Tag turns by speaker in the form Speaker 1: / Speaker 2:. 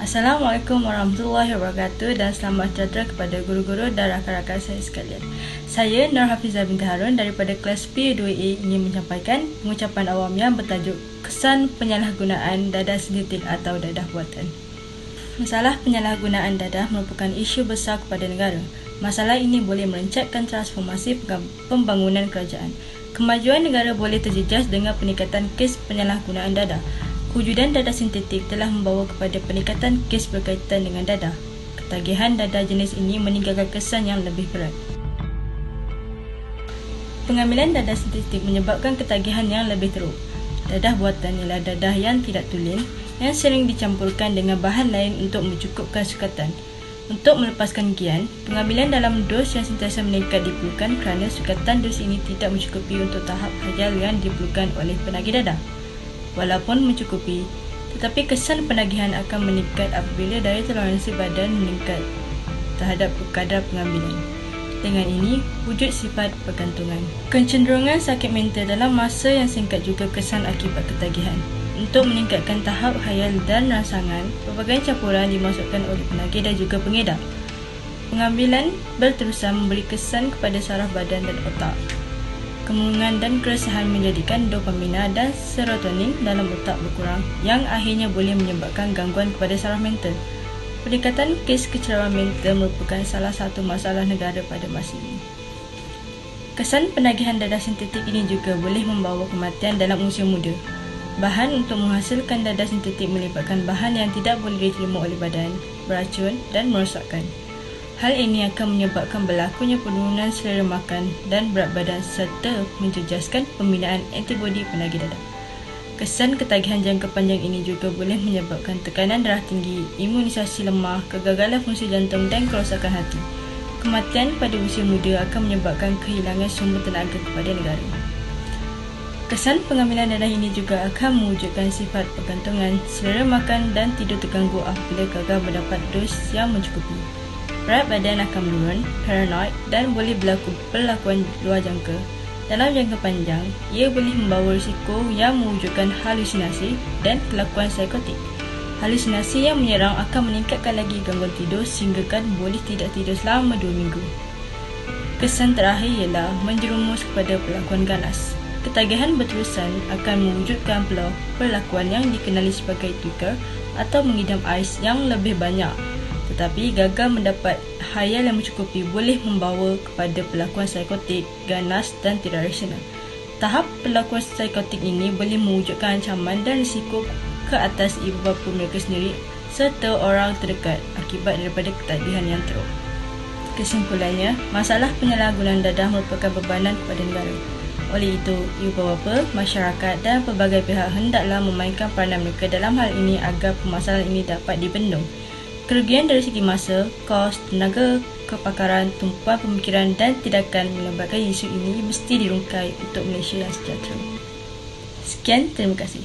Speaker 1: Assalamualaikum warahmatullahi wabarakatuh dan selamat sejahtera kepada guru-guru dan rakan-rakan saya sekalian. Saya Nur Hafizah binti Harun daripada kelas P2A ingin menyampaikan pengucapan awam yang bertajuk kesan penyalahgunaan dadah sintetik atau dadah buatan. Masalah penyalahgunaan dadah merupakan isu besar kepada negara. Masalah ini boleh merencatkan transformasi pembangunan kerajaan. Kemajuan negara boleh terjejas dengan peningkatan kes penyalahgunaan dadah. Kewujudan dadah sintetik telah membawa kepada peningkatan kes berkaitan dengan dadah. Ketagihan dadah jenis ini meninggalkan kesan yang lebih berat. Pengambilan dadah sintetik menyebabkan ketagihan yang lebih teruk. Dadah buatan ialah dadah yang tidak tulen yang sering dicampurkan dengan bahan lain untuk mencukupkan sukatan. Untuk melepaskan kian, pengambilan dalam dos yang sentiasa meningkat diperlukan kerana sukatan dos ini tidak mencukupi untuk tahap hayal yang diperlukan oleh penagih dadah. Walaupun mencukupi, tetapi kesan penagihan akan meningkat apabila daya toleransi badan meningkat terhadap kadar pengambilan. Dengan ini, wujud sifat pergantungan. Kecenderungan sakit mental dalam masa yang singkat juga kesan akibat ketagihan. Untuk meningkatkan tahap hayal dan rangsangan, pelbagai campuran dimasukkan oleh penagih dan juga pengedar. Pengambilan berterusan memberi kesan kepada saraf badan dan otak. Kemurungan dan keresahan menjadikan dopamina dan serotonin dalam otak berkurang yang akhirnya boleh menyebabkan gangguan kepada saraf mental. Peningkatan kes kecerahan mental merupakan salah satu masalah negara pada masa ini. Kesan penagihan dadah sintetik ini juga boleh membawa kematian dalam usia muda. Bahan untuk menghasilkan dadah sintetik melibatkan bahan yang tidak boleh diterima oleh badan, beracun dan merosakkan. Hal ini akan menyebabkan berlakunya penurunan selera makan dan berat badan serta menjejaskan pembinaan antibodi penagih dadah. Kesan ketagihan jangka panjang ini juga boleh menyebabkan tekanan darah tinggi, imunisasi lemah, kegagalan fungsi jantung dan kerosakan hati. Kematian pada usia muda akan menyebabkan kehilangan sumber tenaga kepada negara. Kesan pengambilan dadah ini juga akan mewujudkan sifat pergantungan, selera makan dan tidur terganggu apabila gagal mendapat dos yang mencukupi. Berat badan akan menurun, paranoid dan boleh berlaku perlakuan luar jangka. Dalam jangka panjang, ia boleh membawa risiko yang mewujudkan halusinasi dan kelakuan psikotik. Halusinasi yang menyerang akan meningkatkan lagi gangguan tidur sehinggakan boleh tidak tidur selama 2 minggu. Kesan terakhir ialah menjerumus kepada perlakuan ganas. Ketagihan berterusan akan mewujudkan perlakuan yang dikenali sebagai tweaker atau mengidam ais yang lebih banyak. Tetapi gagal mendapat hayal yang mencukupi boleh membawa kepada perlakuan psikotik, ganas dan tidak rasional. Tahap perlakuan psikotik ini boleh mewujudkan ancaman dan risiko ke atas ibu bapa mereka sendiri serta orang terdekat akibat daripada ketagihan yang teruk. Kesimpulannya, masalah penyalahgunaan dadah merupakan bebanan kepada negara. Oleh itu, ibu bapa, masyarakat dan pelbagai pihak hendaklah memainkan peranan mereka dalam hal ini agar permasalahan ini dapat dibendung. Kerugian dari segi masa, kos, tenaga, kepakaran, tumpuan pemikiran dan tindakan melibatkan isu ini mesti dirungkai untuk Malaysia yang sejahtera. Sekian, terima kasih.